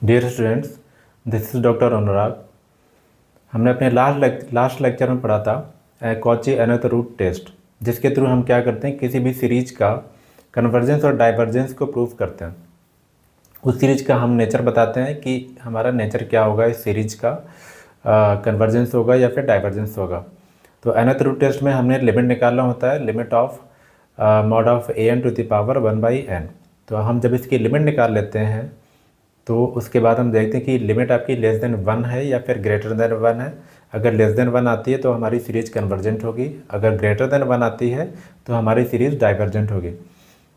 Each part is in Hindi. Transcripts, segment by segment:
Dear students, this is doctor Anurag. हमने अपने लास्ट लेक्चर में पढ़ा था कॉची एनोथ रूट टेस्ट, जिसके थ्रू हम क्या करते हैं, किसी भी सीरीज का कन्वर्जेंस और डाइवर्जेंस को प्रूव करते हैं। उस सीरीज का हम नेचर बताते हैं कि हमारा नेचर क्या होगा, इस सीरीज का कन्वर्जेंस होगा या फिर डाइवर्जेंस होगा। तो एनोथ रूट टेस्ट में हमने लिमिट निकालना होता है, limit of mod of a n to the power 1/n। तो हम जब इसकी लिमिट निकाल लेते हैं तो उसके बाद हम देखते हैं कि लिमिट आपकी लेस देन 1 है या फिर ग्रेटर देन 1 है। अगर लेस देन 1 आती है तो हमारी सीरीज कन्वर्जेंट होगी, अगर ग्रेटर देन 1 आती है तो हमारी सीरीज डाइवर्जेंट होगी।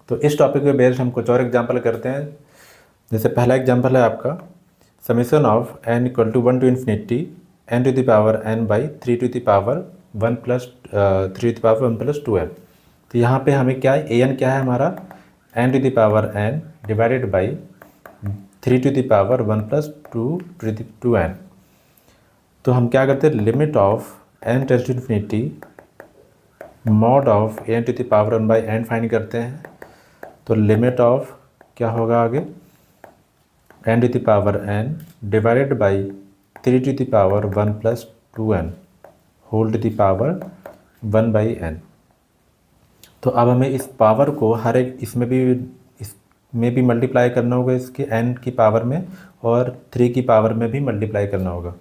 तो इस टॉपिक पे बेस्ड हम कुछ और एग्जांपल करते हैं। जैसे पहला एग्जांपल है आपका summation of n equal to 1 to infinity n to the power n by 3 to the power 1 plus 3 to the power 1 plus 2n। तो यहाँ पे हमें क्या है, an क्या है हमारा n to the power n divided by 3 to the power 1 plus 2 to n। तो हम क्या करते हैं, limit of n tends to infinity mod of n to the power 1 by n find करते हैं। तो लिमिट ऑफ क्या होगा आगे, n to the power n divided by 3 to the power 1 plus 2n whole to the power 1 by n। तो अब हमें इस पावर को हर एक इसमें भी मल्टीप्लाई करना होगा, इसके n की पावर में, और 3 की पावर में भी मल्टीप्लाई करना होगा।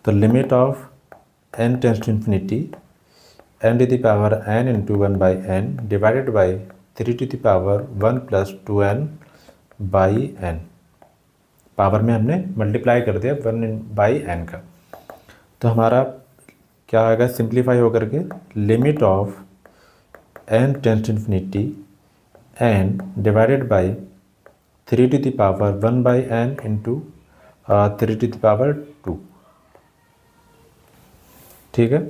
तो limit of n tends to infinity n to the power n into 1 by n divided by 3 to the power 1 plus 2n by n। Power में हमने मल्टीप्लाई कर दिया 1 बाई n का। तो हमारा क्या आएगा, सिंप्लीफाई होकर के limit of n tends to infinity n divided by 3 to the power 1 by n into 3 to the power 2। ठीक है,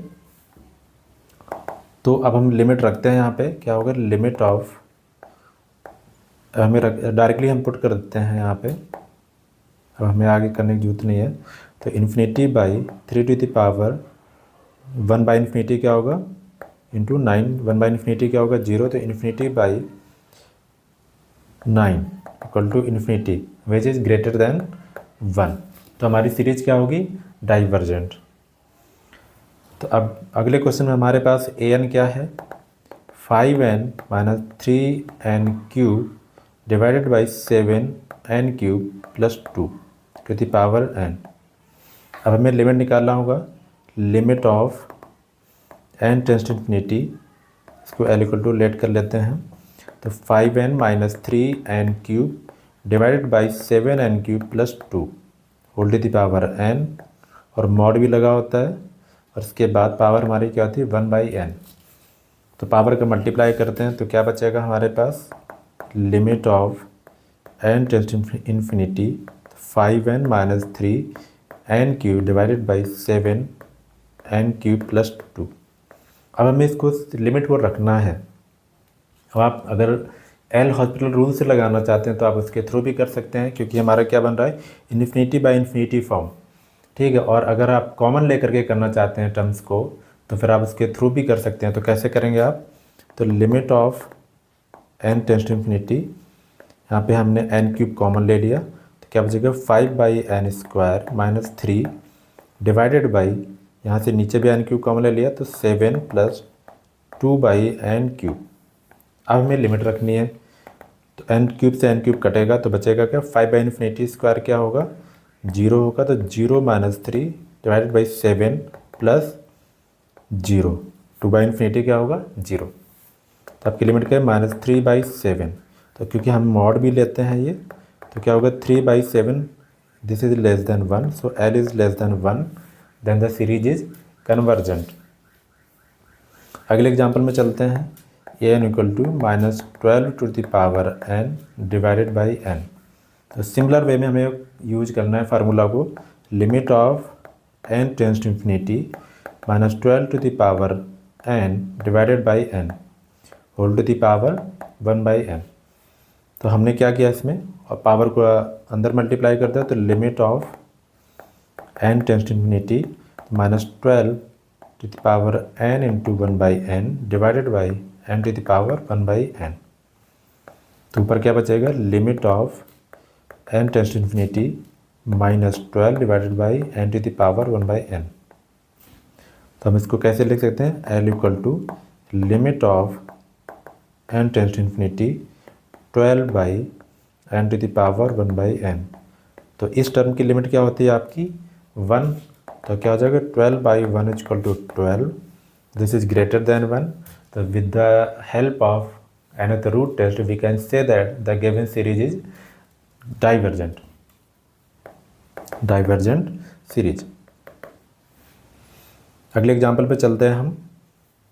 तो अब हम लिमिट रखते हैं। यहाँ पे क्या होगा, लिमिट ऑफ हमें डायरेक्टली हम पुट कर देते हैं यहाँ पे, अब हमें आगे करने की जरूरत नहीं है। तो infinity by 3 to the power 1 by infinity क्या होगा इंटू 9, 1 बाई इन्फिनिटी क्या होगा 0। तो infinity by 9 equal to infinity which is greater than 1। तो हमारी सीरीज क्या होगी, डाइवर्जेंट। तो अब अगले क्वेश्चन में हमारे पास an क्या है, 5n minus 3n cube divided by 7n cube plus 2 to the power n। अब हमें लिमिट निकालना होगा, limit of n tends to infinity, इसको l इक्वल टू लेट कर लेते हैं। तो 5n minus 3n cube divided by 7n cube plus 2 whole to the power n, और मॉड भी लगा होता है, और इसके बाद पावर हमारी क्या होती है 1 बाई n। तो पावर का मल्टीप्लाई करते हैं तो क्या बचेगा हमारे पास, limit of n tends to infinity 5n minus 3n cube divided by 7n cube plus 2। अब हमें इसको लिमिट को रखना है। अब आप अगर एल हॉस्पिटल रूल से लगाना चाहते हैं तो आप उसके थ्रू भी कर सकते हैं, क्योंकि हमारा क्या बन रहा है, इन्फिनिटी बाई इन्फिनिटी फॉर्म। ठीक है, और अगर आप कॉमन लेकर के करना चाहते हैं टर्म्स को, तो फिर आप उसके थ्रू भी कर सकते हैं। तो कैसे करेंगे आप, तो limit of n tends to infinity, यहाँ पे हमने n क्यूब कॉमन ले लिया, तो क्या बचेगा 5 by n square minus 3 divided by, यहाँ से नीचे भी n क्यूब कॉमन ले लिया तो 7 प्लस 2 बाई n क्यूब। अब हमें लिमिट रखनी है, तो n क्यूब से n क्यूब कटेगा तो बचेगा क्या, 5 बाई इन्फिनिटी स्क्वायर क्या होगा 0 होगा, तो 0 minus 3 divided by 7 plus 0, 2 by infinity क्या होगा 0। तो आपकी लिमिट क्या है, माइनस 3 बाई 7। तो क्योंकि हम मॉड भी लेते हैं ये, तो क्या होगा 3 by 7, this is less than 1, so l is less than 1, then the series is convergent. अगले एग्जाम्पल में चलते हैं, an equal to minus 12 to the power n divided by n। तो सिमिलर वे में हमें यूज करना है फार्मूला को, limit of n tends to infinity minus 12 to the power n divided by n whole to the power 1 by n। तो हमने क्या किया इसमें, और पावर को अंदर मल्टीप्लाई करते हैं, तो limit of n tends to infinity minus 12 to the power n into 1 by n divided by n to the power 1 by n। तो ऊपर क्या बचेगा, limit of n tends to infinity -12 divided by n to the power 1/n। तो हम इसको कैसे लिख सकते हैं, L equal to limit of n tends to infinity 12 by n to the power 1/n। तो इस टर्म की लिमिट क्या होती है आपकी 1, तो क्या हो जाएगा 12 by 1 equal to 12, this is greater than 1। तो with the help of another root test we can say that the given series is divergent series। अगले एग्जांपल पे चलते हैं हम।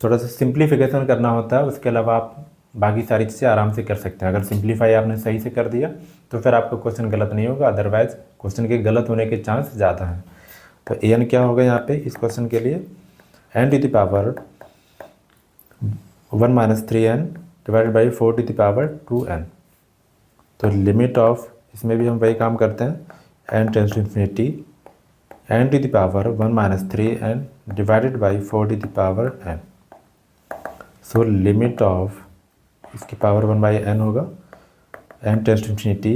थोड़ा सा सिंप्लीफिकेशन करना होता है, उसके अलावा आप बाकी सारी चीज़ें आराम से कर सकते हैं। अगर सिंप्लीफाई आपने सही से कर दिया तो फिर आपका क्वेश्चन गलत नहीं होगा, अदरवाइज क्वेश्चन के गलत होने के चांस ज़्यादा हैं। तो n क्या होगा यहाँ पे इस क्वेश्चन के लिए, n to the power 1 - 3n divided by 4 to the power 2n। तो लिमिट ऑफ, इसमें भी हम वही काम करते हैं, n tends to infinity n to the power 1 - 3n divided by 4 to the power n। So limit of इसकी पावर 1/n होगा, n tends to infinity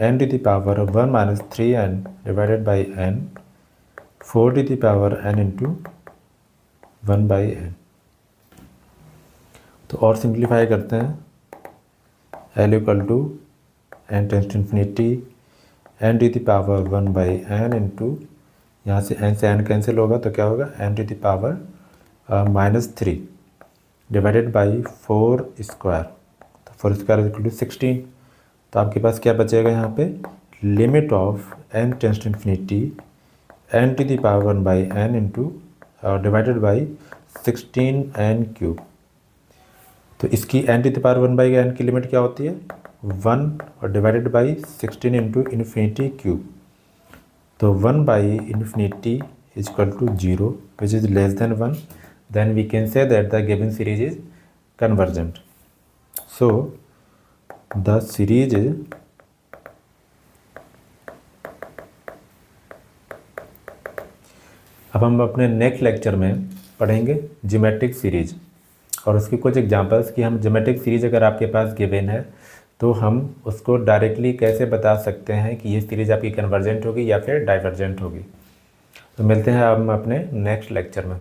n to the power 1 - 3n divided by n 4 to the power n into 1/n। तो और सिंप्लीफाई करते हैं, L equal to n tends to infinity n to the power 1/n into, यहाँ से n कैंसिल होगा तो क्या होगा n to the power -3 divided by 4 square. तो 4 स्क्वायर इक्वल टू 16। तो आपके पास क्या बचेगा यहाँ पे, limit of n tends to infinity n to the power 1/n into divided by 16n cube. तो इसकी n to the power 1/n की लिमिट क्या होती है 1 और divided by 16 into infinity cube. तो 1/∞ is equal to 0 which is less than 1, then we can say that the given series is convergent. So the series अब हम अपने नेक्स्ट लेक्चर में पढ़ेंगे ज्योमेट्रिक सीरीज और उसकी कुछ एग्जांपल्स कि हम ज्योमेट्रिक सीरीज अगर आपके पास गिवन है तो हम उसको डायरेक्टली कैसे बता सकते हैं कि ये सीरीज आपकी कन्वर्जेंट होगी या फिर डाइवर्जेंट होगी। तो मिलते हैं हम अपने नेक्स्ट लेक्चर में।